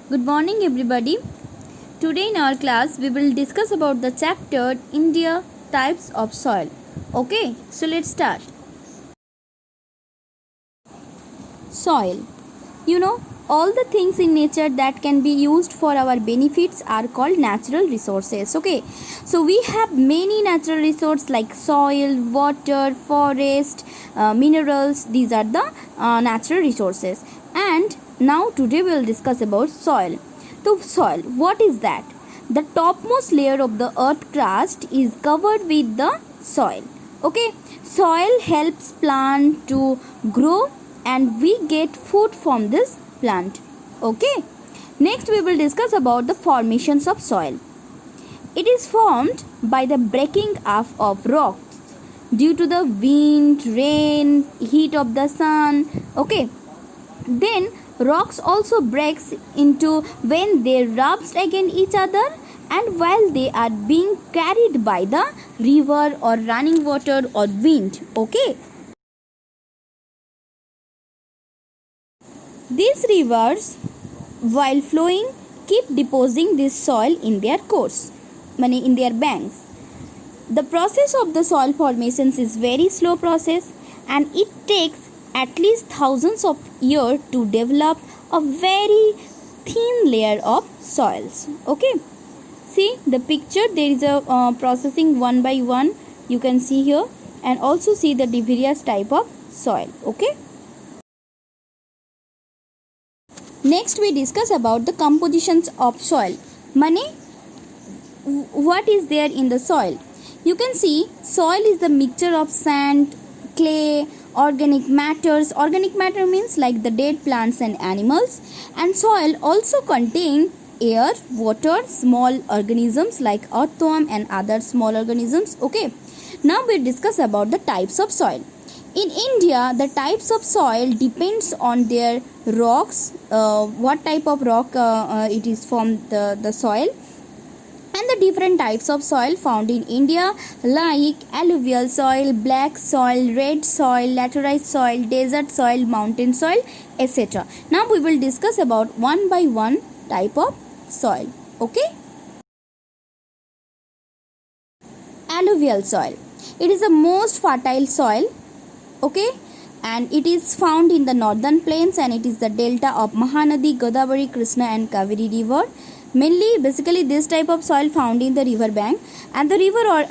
Good morning everybody. Today in our class we will discuss about the chapter India types of soil. Okay, so let's start. Soil. You know, all the things in nature that can be used for our benefits are called natural resources. Okay, so we have many natural resources like soil, water, forest, minerals. These are the natural resources. And now today we will discuss about soil. So soil, what is that? The topmost layer of the earth crust is covered with the soil. Okay, soil helps plant to grow and we get food from this plant. Okay, next we will discuss about the formations of soil. It is formed by the breaking up of rocks due to the wind, rain, heat of the sun. Okay, then rocks also breaks into when they rubs against each other and while they are being carried by the river or running water or wind. Okay, these rivers while flowing keep depositing this soil in their course, meaning in their banks. The process of the soil formations is very slow process and it takes at least thousands of years to develop a very thin layer of soils. Okay, see the picture, there is a processing one by one you can see here, and also see the various type of soil. Okay, next we discuss about the compositions of soil. Money, what is there in the soil? You can see soil is the mixture of sand, clay, organic matters. Organic matter means like the dead plants and animals, and soil also contain air, water, small organisms like earthworm and other small organisms. Okay, now we discuss about the types of soil. In India, the types of soil depends on their rocks, what type of rock it is from the soil, and the different types of soil found in India like alluvial soil, black soil, red soil, laterite soil, desert soil, mountain soil, etc. Now we will discuss about one by one type of soil. Okay, alluvial soil. It is the most fertile soil. Okay, and it is found in the northern plains and it is the delta of Mahanadi, Godavari, Krishna and Kaveri river. Mainly basically this type of soil found in the river bank, and the river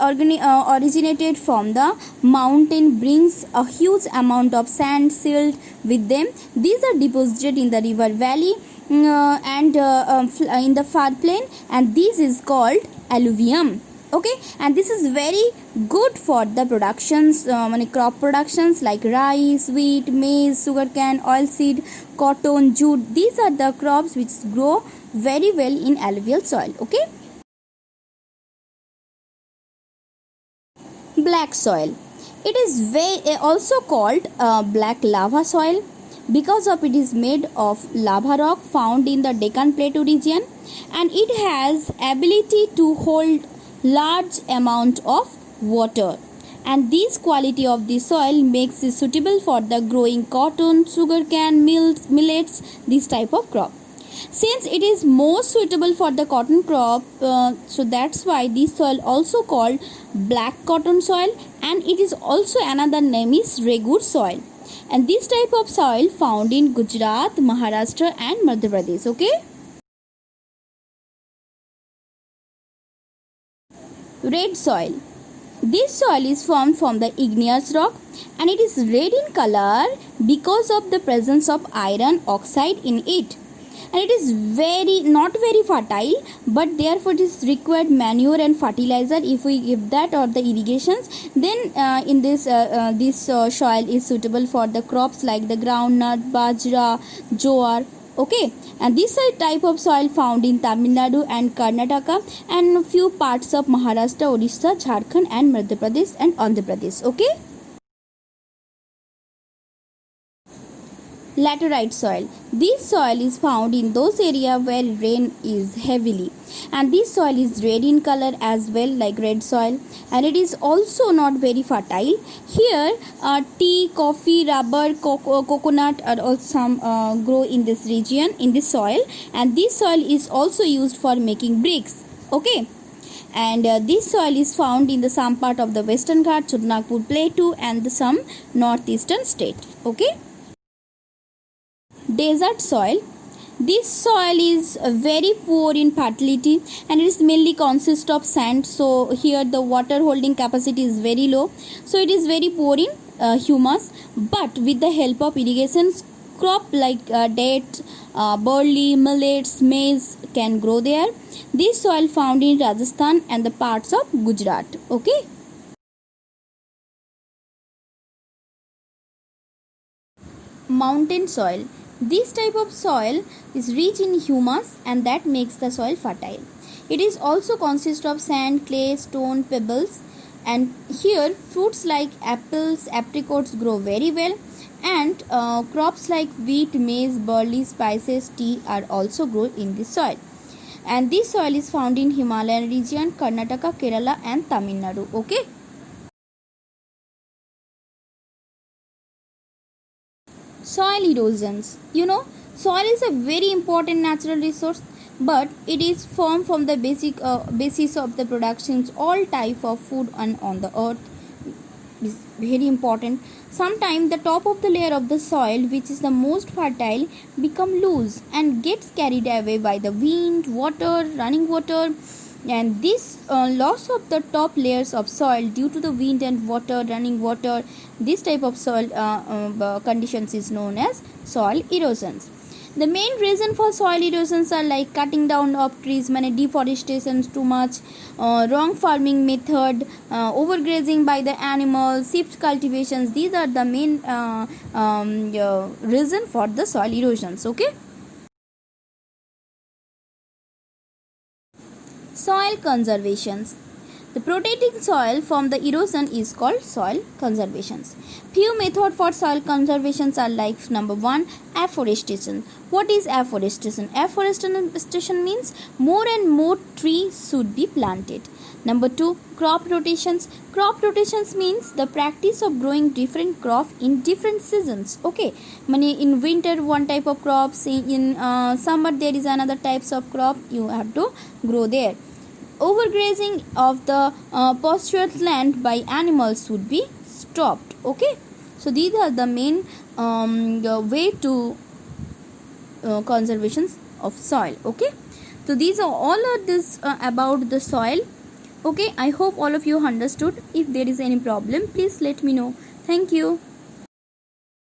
originated from the mountain brings a huge amount of sand silt with them. These are deposited in the river valley and in the floodplain, and this is called alluvium. Okay, and this is very good for the productions, crop productions like rice, wheat, maize, sugarcane, oilseed, cotton, jute. These are the crops which grow very well in alluvial soil. Okay, black soil. It is also called black lava soil because of it is made of lava rock found in the Deccan Plateau region, and it has ability to hold large amount of water, and this quality of the soil makes it suitable for the growing cotton, sugarcane, millets, this type of crop. Since it is most suitable for the cotton crop, so that's why this soil also called black cotton soil, and it is also another name is Regur soil, and this type of soil found in Gujarat, Maharashtra and Madhya Pradesh. Okay, red soil. This soil is formed from the igneous rock and it is red in color because of the presence of iron oxide in it, and it is not very fertile, but therefore it is required manure and fertilizer. If we give that or the irrigations, then in this soil is suitable for the crops like the groundnut, bajra, jowar. Okay, and this type of soil found in Tamil Nadu and Karnataka and a few parts of Maharashtra, Odisha, Jharkhand and Madhya Pradesh and Andhra Pradesh. Okay, Laterite soil. This soil is found in those areas where rain is heavily, and this soil is red in color as well, like red soil, and it is also not very fertile. Here tea, coffee, rubber, coconut are also some grow in this region, in this soil, and this soil is also used for making bricks. Okay, and this soil is found in the some part of the Western Ghats, Nagpur Plateau, and some northeastern state. Okay. Desert soil. This soil is very poor in fertility, and it is mainly consists of sand. So here the water holding capacity is very low. So it is very poor in humus. But with the help of irrigation, crop like dates, barley, millets, maize can grow there. This soil found in Rajasthan and the parts of Gujarat. Okay. Mountain soil. This type of soil is rich in humus, and that makes the soil fertile. It is also consists of sand, clay, stone, pebbles, and here fruits like apples, apricots grow very well, and crops like wheat, maize, barley, spices, tea are also grown in this soil. And this soil is found in Himalayan region, Karnataka, Kerala, and Tamil Nadu. Okay. Soil erosions. Soil is a very important natural resource, but it is formed from the basis of the productions all type of food on the earth. Is very important. Sometimes the top of the layer of the soil, which is the most fertile, become loose and gets carried away by the wind, running water, and this loss of the top layers of soil due to the wind and running water, this type of soil conditions is known as soil erosions. The main reason for soil erosions are like cutting down of trees, deforestation too much, wrong farming method, overgrazing by the animals, shift cultivations. These are the main reason for the soil erosions. Okay. Soil conservations. The protecting soil from the erosion is called soil conservations. Few methods for soil conservations are like number 1, afforestation. What is afforestation? Afforestation means more and more trees should be planted. Number 2, crop rotations. Crop rotations means the practice of growing different crop in different seasons. Okay, in winter one type of crops, in summer there is another types of crop you have to grow there. Overgrazing of the pastured land by animals should be stopped. Okay, so these are the main way to conservation of soil. Okay, so these are all of this about the soil. Okay, I hope all of you understood. If there is any problem, please let me know. Thank you.